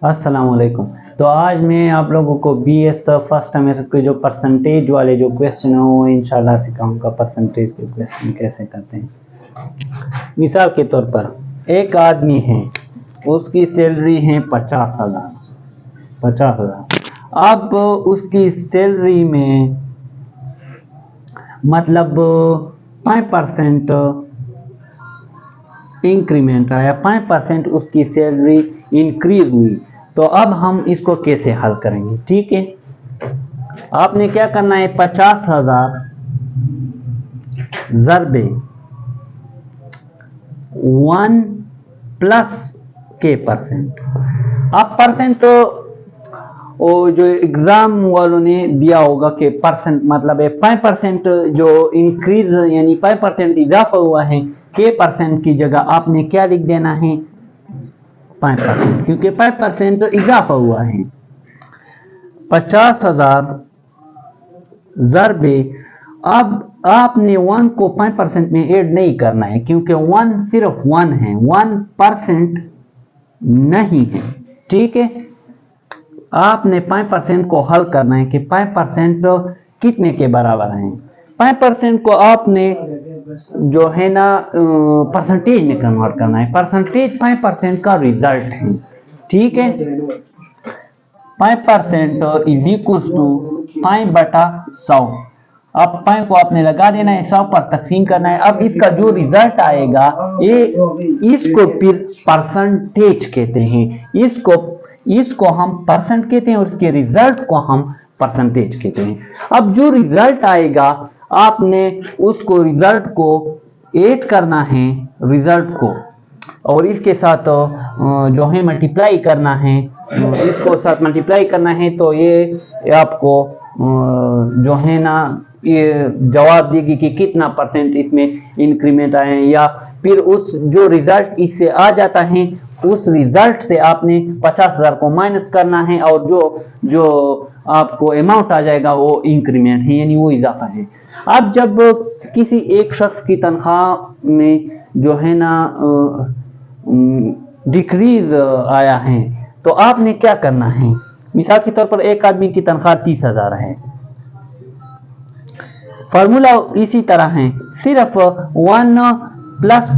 अस्सलाम वालेकुम। तो आज मैं आप लोगों को बीएस फर्स्ट सेमेस्टर के जो परसेंटेज वाले जो क्वेश्चन है वो इंशाल्लाह सिखाऊंगा। परसेंटेज के क्वेश्चन कैसे करते हैं। मिसाल के तौर पर एक आदमी है, उसकी सैलरी है 50,000। अब उसकी सैलरी में मतलब 5% इंक्रीमेंट आया, 5% उसकी सैलरी इंक्रीज हुई। तो अब हम इसको कैसे हल करेंगे। ठीक है, आपने क्या करना है, 50,000 ज़रबे 1 प्लस के परसेंट। अब परसेंट तो वो जो एग्जाम वालों ने दिया होगा कि परसेंट मतलब है 5% जो इंक्रीज यानी 5% इजाफा हुआ है, के परसेंट की जगह आपने क्या लिख देना है, 5%, क्योंकि 5% इजाफा हुआ है। 50,000 ज़रबे, अब आपने 1 को 5% में ऐड नहीं करना है, क्योंकि 1 सिर्फ 1 है, 1% नहीं है। ठीक है, आपने 5% को हल करना है कि 5% कितने के बराबर है। 5% को आपने जो है ना परसेंटेज में कन्वर्ट करना है। परसेंटेज 5% का रिजल्ट है। ठीक है, 5% इज इक्वल टू 5/100। अब 5 को आपने लगा देना है, 100 पर तकसीम करना है। अब इसका जो रिजल्ट आएगा ये इसको फिर परसेंटेज कहते हैं। इसको हम परसेंट कहते हैं और इसके रिजल्ट को हम परसेंटेज कहते हैं। अब जो रिजल्ट आएगा आपने उसको रिजल्ट को ऐड करना है, रिजल्ट को, और इसके साथ जो है मल्टीप्लाई करना है, इसको साथ मल्टीप्लाई करना है। तो ये आपको जो है ना ये जवाब देगी कि कितना परसेंट इसमें इंक्रीमेंट आए हैं, या फिर उस जो रिजल्ट इससे आ जाता है उस रिजल्ट से आपने 50,000 को माइनस करना है, और जो आपको अमाउंट आ जाएगा वो इंक्रीमेंट है, यानी वो इजाफा है। अब जब किसी एक शख्स की तनख्वाह में जो है ना डिक्रीज आया है, तो आपने क्या करना है। मिसाल के तौर पर एक आदमी की तनख्वाह 30,000 है। फॉर्मूला इसी तरह है, सिर्फ 1 प्लस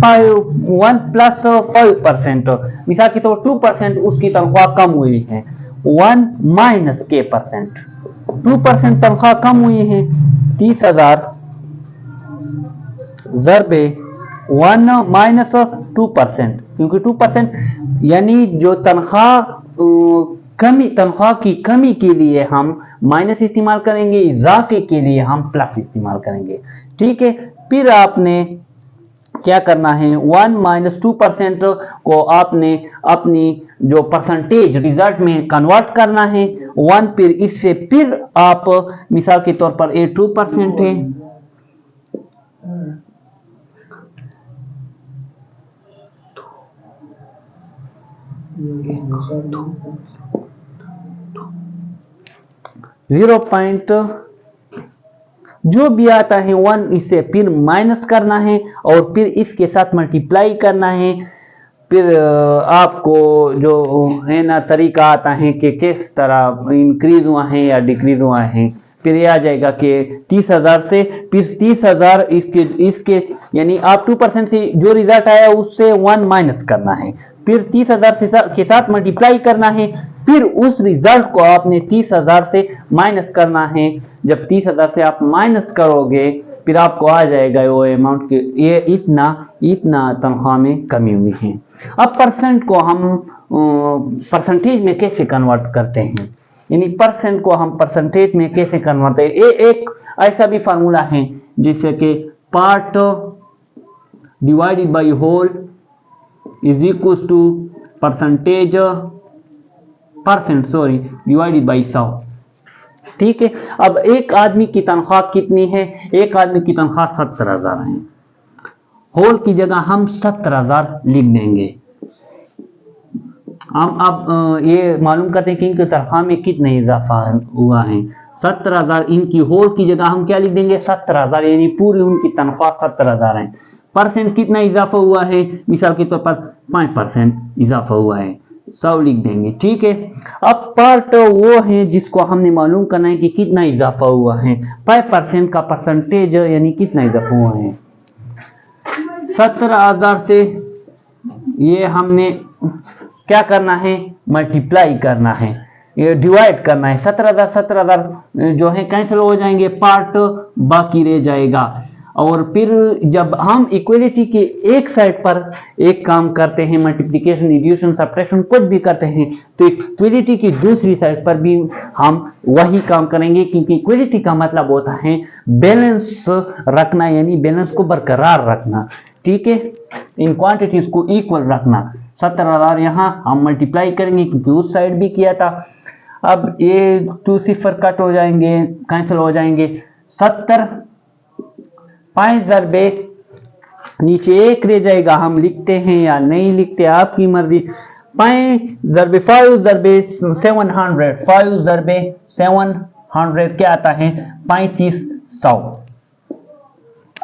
5%। मिसाल के तौर 2% उसकी तनख्वाह कम हुई है, 1 माइनस के परसेंट। 2% तनख्वाह कम हुई है, 30,000 ज़रबे 1 माइनस 2%, क्योंकि 2% यानी जो तनख्वाह की कमी के लिए हम माइनस इस्तेमाल करेंगे, इजाफे के लिए हम प्लस इस्तेमाल करेंगे। ठीक है, फिर आपने क्या करना है, 1 माइनस 2% को आपने अपनी जो परसेंटेज रिजल्ट में कन्वर्ट करना है 1, फिर इससे फिर आप मिसाल के तौर पर 2% है, जीरो पॉइंट जो भी आता है 1 इससे फिर माइनस करना है और फिर इसके साथ मल्टीप्लाई करना है। फिर आपको जो है ना तरीका आता है कि किस तरह इंक्रीज हुआ है या डिक्रीज हुआ है। फिर ये आ जाएगा कि 30,000 से फिर 30,000 इसके यानी आप 2% से जो रिजल्ट आया उससे 1 माइनस करना है, फिर 30,000 के साथ मल्टीप्लाई करना है, फिर उस रिजल्ट को आपने 30,000 से माइनस करना है। जब 30,000 से आप माइनस करोगे फिर आपको आ जाएगा वो अमाउंट के ये इतना तनख्वाह में कमी हुई है। अब परसेंट को हम परसेंटेज में कैसे कन्वर्ट करते हैं, यानी परसेंट को हम परसेंटेज में कैसे कन्वर्ट करते हैं। ये एक ऐसा भी फार्मूला है जिससे कि part divided by whole is equal to percent divided by 100। ठीक है, अब एक आदमी की तनख्वाह कितनी है, एक आदमी की तनख्वाह 70,000 है। होल की जगह हम 70,000 लिख देंगे। हम अब ये मालूम करते हैं कि इनकी तनख्वाह में कितना इजाफा हुआ है। 70,000 इनकी होल की जगह हम क्या लिख देंगे, 70,000, यानी पूरी उनकी तनख्वाह 70,000 है। परसेंट कितना इजाफा हुआ है, मिसाल के तौर पर 5% इजाफा हुआ है। 100 लिख देंगे। ठीक है, अब पार्ट वो है जिसको हमने मालूम करना है कि कितना इजाफा हुआ है। 5% का परसेंटेज यानी कितना इजाफा हुआ है 17,000 से। ये हमने क्या करना है, मल्टीप्लाई करना है, ये डिवाइड करना है। 17,000 जो है कैंसिल हो जाएंगे, पार्ट बाकी रह जाएगा। और फिर जब हम इक्वलिटी के एक साइड पर एक काम करते हैं, मल्टीप्लिकेशन, एडिशन, सब्ट्रैक्शन कुछ भी करते हैं, तो इक्वलिटी की दूसरी साइड पर भी हम वही काम करेंगे, क्योंकि इक्वलिटी का मतलब होता है बैलेंस रखना, यानी बैलेंस को बरकरार रखना। ठीक है, इन क्वांटिटीज को इक्वल रखना। 17,000 यहाँ हम मल्टीप्लाई करेंगे क्योंकि उस साइड भी किया था। अब ये 2 सिफर कट हो जाएंगे, कैंसिल हो जाएंगे। 70 5 ज़रबे नीचे 1 रह जाएगा, हम लिखते हैं या नहीं लिखते आपकी मर्जी। 5 ज़रबे 5 ज़रबे 700, 5 ज़रबे 700 क्या आता है 3500।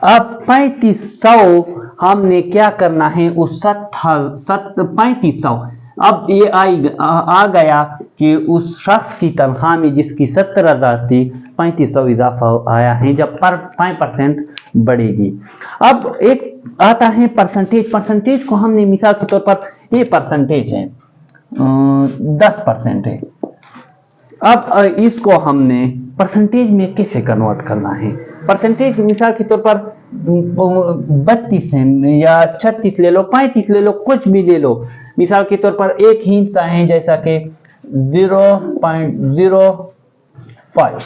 अब 3500 हमने क्या करना है उस 3500, अब ये आ गया कि उस शख्स की तनख्वाह में जिसकी 70,000 थी 3500 इजाफा आया है जब पर 5% बढ़ेगी। अब एक आता है परसेंटेज। परसेंटेज को हमने मिसाल के तौर पर ये परसेंटेज है 10% है। अब इसको हमने परसेंटेज में कैसे कन्वर्ट करना है। परसेंटेज मिसाल के तौर पर 32 है या 36 ले लो, 35 ले लो, कुछ भी ले लो। मिसाल के तौर पर एक ही हिस्सा है जैसा कि 0.05।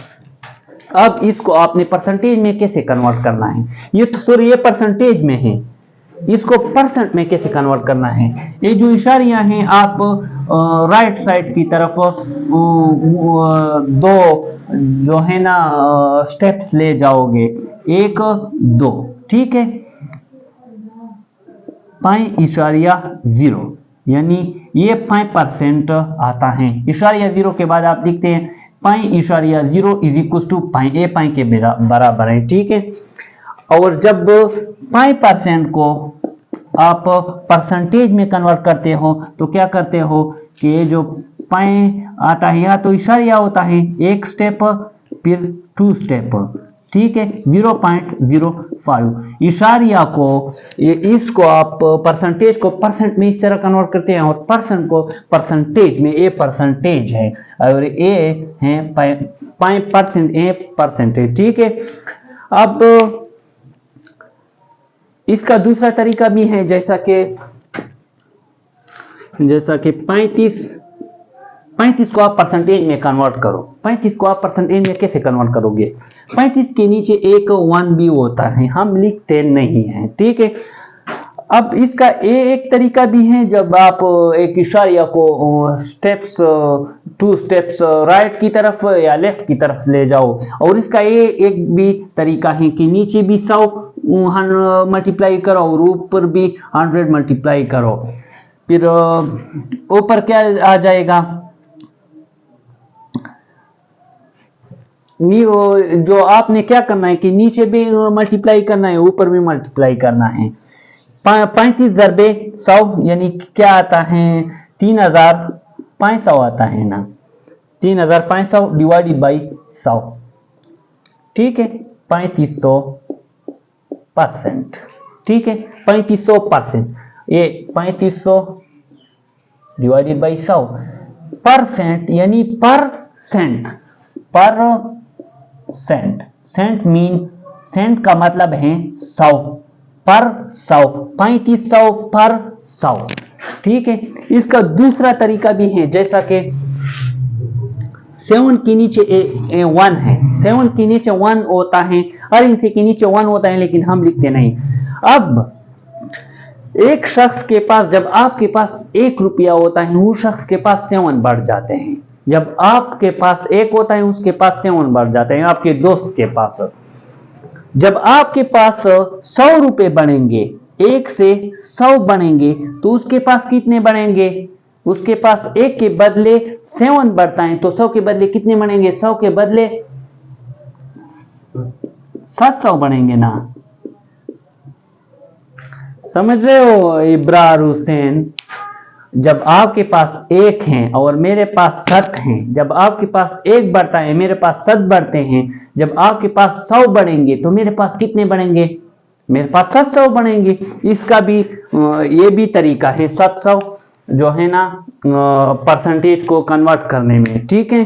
अब इसको आपने परसेंटेज में कैसे कन्वर्ट करना है, ये तो सॉरी ये परसेंटेज में है, इसको परसेंट में कैसे कन्वर्ट करना है। ये जो इशारियां हैं आप राइट साइड की तरफ दो जो है ना स्टेप्स ले जाओगे, 1 2। ठीक है, 5.0 यानी ये 5% आता है। इशारिया 0 के बाद आप लिखते हैं 5.0 इज इक्वल टू ए पाई के बराबर है। ठीक है, और जब 5% को आप परसेंटेज में कन्वर्ट करते हो तो क्या करते हो कि ये जो पाई आता है या तो इशारिया होता है एक स्टेप फिर 2 स्टेप। ठीक है, 0.05 इशारिया को इसको आप परसेंटेज को परसेंट में इस तरह कन्वर्ट करते हैं और परसेंट को परसेंटेज में। ए परसेंटेज है और ए है 5%, ए परसेंटेज। ठीक है, अब इसका दूसरा तरीका भी है जैसा कि 35 को आप परसेंटेज में कन्वर्ट करो। 35 को आप परसेंटेज में कैसे कन्वर्ट करोगे, 35 के नीचे एक 1 भी होता है, हम लिखते नहीं हैं। ठीक है, अब इसका एक तरीका भी है जब आप एक इशारिया को स्टेप्स 2 स्टेप्स राइट की तरफ या लेफ्ट की तरफ ले जाओ, और इसका एक भी तरीका है कि नीचे भी 100 मल्टीप्लाई करो और ऊपर भी 100 मल्टीप्लाई करो। फिर ऊपर क्या आ जाएगा, जो आपने क्या करना है कि नीचे भी मल्टीप्लाई करना है ऊपर भी मल्टीप्लाई करना है। 35 ज़रबे 100 यानी क्या आता है 3,500 आता है ना, 3,500 डिवाइडेड बाई 100। ठीक है, 3500%। ठीक है, 3500%, ये 3500 डिवाइडेड बाई 100 परसेंट यानी परसेंट। सेंट मीन सेंट का मतलब है 100 पर 100, 3500 पर 100। ठीक है, इसका दूसरा तरीका भी है जैसा कि 7 के नीचे 1 है, 7 के नीचे 1 होता है, हर इनसे के नीचे 1 होता है लेकिन हम लिखते नहीं। अब एक शख्स के पास जब आपके पास 1 रुपया होता है उस शख्स के पास 7 बढ़ जाते हैं। जब आपके पास 1 होता है उसके पास 7 बढ़ जाते हैं, आपके दोस्त के पास। जब आपके पास 100 रुपए बढ़ेंगे, 1 से 100 बढ़ेंगे तो उसके पास कितने बढ़ेंगे, उसके पास 1 के बदले 7 बढ़ता है तो 100 के बदले कितने बढ़ेंगे, 100 के बदले 700 बढ़ेंगे ना। समझ रहे हो इब्रार हुसैन, जब आपके पास 1 है और मेरे पास 7 हैं, जब आपके पास 1 बढ़ता है मेरे पास 7 बढ़ते हैं, जब आपके पास 100 बढ़ेंगे तो मेरे पास कितने बढ़ेंगे? मेरे पास 700 बढ़ेंगे। इसका भी ये भी तरीका है 700 जो है ना परसेंटेज को कन्वर्ट करने में, ठीक है।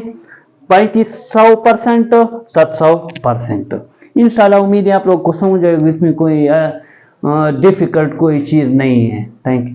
3500% 700%। इंशाल्लाह उम्मीद है आप लोग को समझ आएगा, इसमें कोई डिफिकल्ट कोई चीज नहीं है। Thank you.